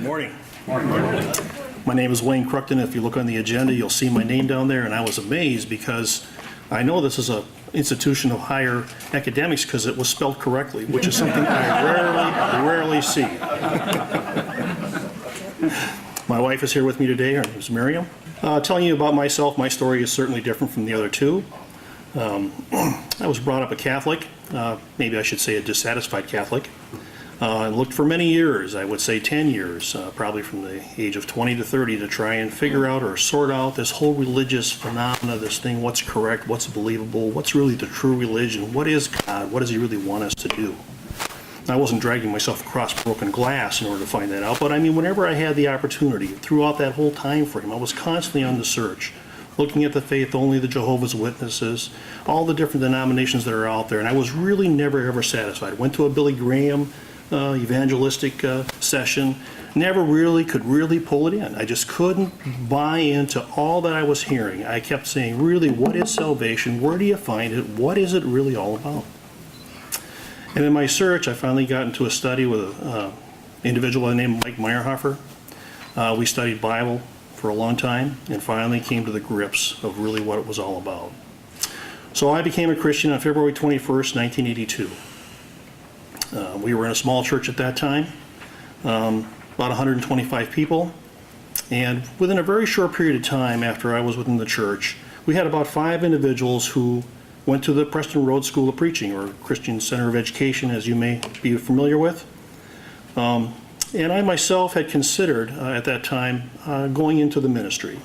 Morning. My name is Wayne Kruchten. If you look on the agenda, you'll see my name down there, and I was amazed because I know this is an institution of higher academics because it was spelled correctly, which is something I rarely see. My wife is here with me today. Her name is Miriam. Telling you about myself, my story is certainly different from the other two. I was brought up a Catholic, maybe I should say a dissatisfied Catholic. And looked for many years, I would say 10 years, probably from the age of 20 to 30, to try and figure out or sort out this whole religious phenomena, this thing, what's correct, what's believable, what's really the true religion, what is God, what does he really want us to do? I wasn't dragging myself across broken glass in order to find that out, but I mean, whenever I had the opportunity, throughout that whole time frame, I was constantly on the search, looking at the faith only, the Jehovah's Witnesses, all the different denominations that are out there, and I was really never ever satisfied. I went to a Billy Graham evangelistic session, never really could pull it in. I just couldn't buy into all that I was hearing. I kept saying, really, what is salvation? Where do you find it? What is it really all about? And in my search, I finally got into a study with an individual named Mike Meyerhofer. We studied Bible for a long time and finally came to the grips of really what it was all about. So I became a Christian on February 21st, 1982. We were in a small church at that time, about 125 people, and within a very short period of time after I was within the church, we had about 5 individuals who went to the Preston Road School of Preaching, or Christian Center of Education, as you may be familiar with. And I myself had considered at that time going into the ministry.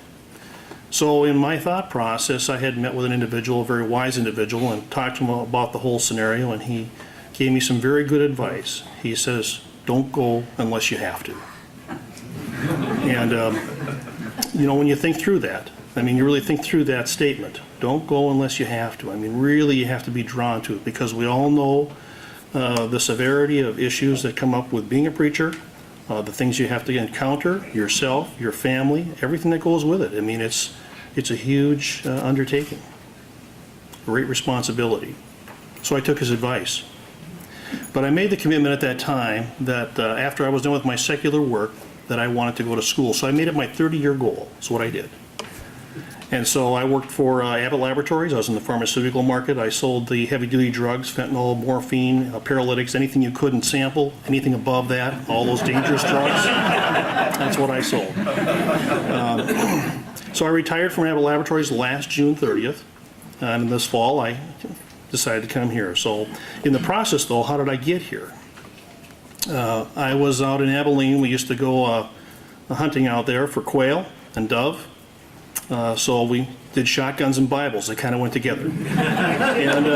So in my thought process, I had met with an individual, a very wise individual, and talked to him about the whole scenario, and he gave me some very good advice. He says, don't go unless you have to. And, you know, when you think through that, I mean, you really think through that statement. Don't go unless you have to. I mean, really, you have to be drawn to it because we all know the severity of issues that come up with being a preacher, the things you have to encounter, yourself, your family, everything that goes with it. I mean, it's a huge undertaking, great responsibility. So I took his advice. But I made the commitment at that time that after I was done with my secular work, that I wanted to go to school. So I made it my 30-year goal. That's what I did. And so I worked for Abbott Laboratories. I was in the pharmaceutical market. I sold the heavy-duty drugs, fentanyl, morphine, paralytics, anything you couldn't sample, anything above that, all those dangerous drugs. That's what I sold. So I retired from Abbott Laboratories last June 30th. And this fall, I decided to come here. So in the process, though, how did I get here? I was out in Abilene. We used to go hunting out there for quail and dove. So we did shotguns and Bibles. They kind of went together. And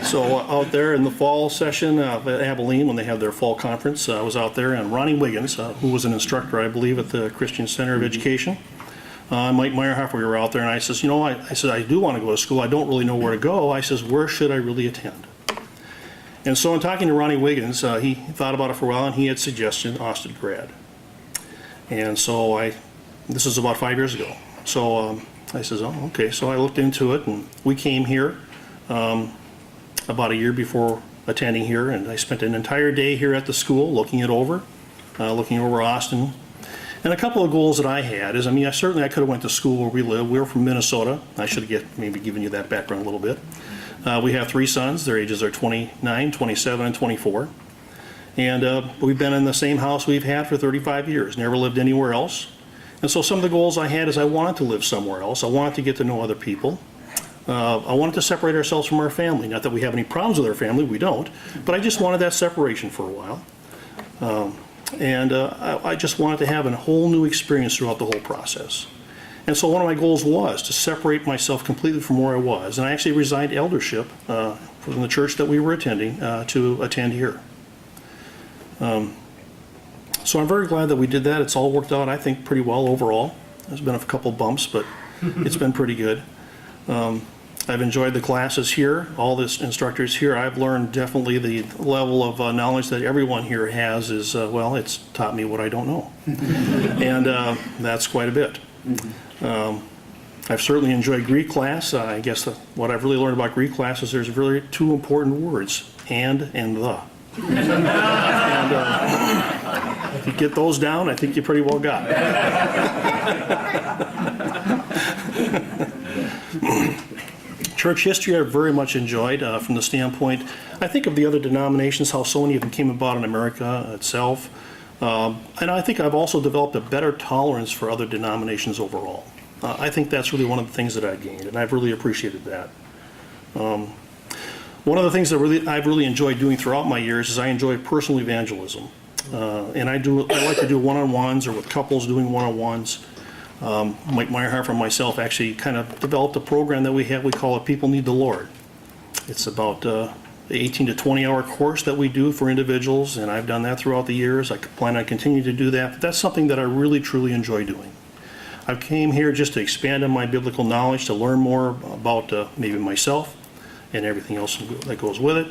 so out there in the fall session at Abilene, when they had their fall conference, I was out there, and Ronnie Wiggins, who was an instructor, I believe, at the Christian Center of Education, Mike Meyerhofer, we were out there, and I says, you know, I said, I do want to go to school. I don't really know where to go. I says, where should I really attend? And so in talking to Ronnie Wiggins, he thought about it for a while, and he had suggested Austin grad. And so this is about 5 years ago. So I says, oh, okay. So I looked into it, and we came here about a year before attending here, and I spent an entire day here at the school looking it over, looking over Austin. And a couple of goals that I had is, I mean, I could have went to school where we live. We were from Minnesota. I should have maybe given you that background a little bit. We have 3 sons. Their ages are 29, 27, and 24. And we've been in the same house we've had for 35 years, never lived anywhere else. And so some of the goals I had is I wanted to live somewhere else. I wanted to get to know other people. I wanted to separate ourselves from our family. Not that we have any problems with our family, we don't. But I just wanted that separation for a while. I just wanted to have a whole new experience throughout the whole process. And so one of my goals was to separate myself completely from where I was. And I actually resigned eldership from the church that we were attending to attend here. So I'm very glad that we did that. It's all worked out, I think, pretty well overall. There's been a couple bumps, but it's been pretty good. I've enjoyed the classes here, all the instructors here. I've learned definitely the level of knowledge that everyone here has is, well, it's taught me what I don't know. And that's quite a bit. I've certainly enjoyed Greek class. I guess what I've really learned about Greek class is there's really 2 important words, and the. If you get those down, I think you pretty well got it. Church history I've very much enjoyed from the standpoint, I think, of the other denominations, how so many of them came about in America itself. And I think I've also developed a better tolerance for other denominations overall. I think that's really one of the things that I gained, and I've really appreciated that. One of the things that I've really enjoyed doing throughout my years is I enjoy personal evangelism. And I like to do one-on-ones or with couples doing one-on-ones. Mike Meyerhoff and myself actually kind of developed a program that we call it People Need the Lord. It's about the 18 to 20 hour course that we do for individuals, and I've done that throughout the years. I plan on continuing to do that, but that's something that I really truly enjoy doing. I came here just to expand on my biblical knowledge, to learn more about maybe myself and everything else that goes with it.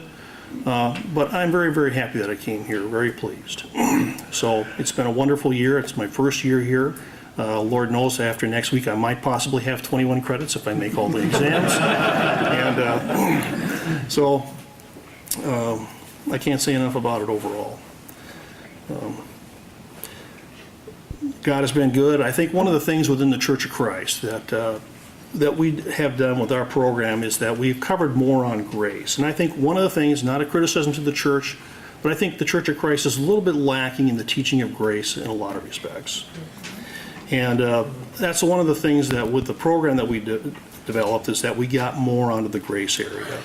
But I'm very, very happy that I came here, very pleased. So it's been a wonderful year. It's my first year here. Lord knows after next week I might possibly have 21 credits if I make all the exams. And so I can't say enough about it overall. God has been good. I think one of the things within the Church of Christ that we have done with our program is that we've covered more on grace. And I think one of the things, not a criticism to the church, but I think the Church of Christ is a little bit lacking in the teaching of grace in a lot of respects. And that's one of the things that with the program that we developed is that we got more onto the grace area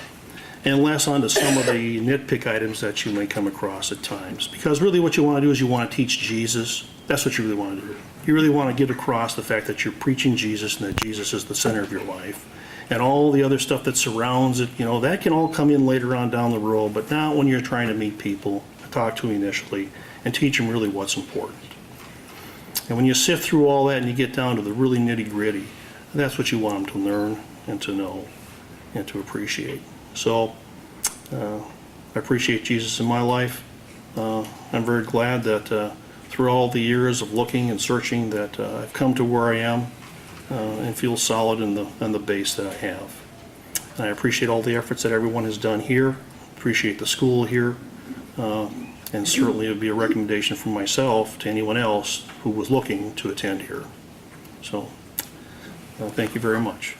and less onto some of the nitpick items that you may come across at times. Because really what you want to do is you want to teach Jesus. That's what you really want to do. You really want to get across the fact that you're preaching Jesus and that Jesus is the center of your life. And all the other stuff that surrounds it, that can all come in later on down the road, but not when you're trying to meet people, talk to them initially, and teach them really what's important. And when you sift through all that and you get down to the really nitty-gritty, that's what you want them to learn and to know and to appreciate. So I appreciate Jesus in my life. I'm very glad that through all the years of looking and searching that I've come to where I am and feel solid in the base that I have. And I appreciate all the efforts that everyone has done here, appreciate the school here, and certainly it would be a recommendation from myself to anyone else who was looking to attend here. So thank you very much.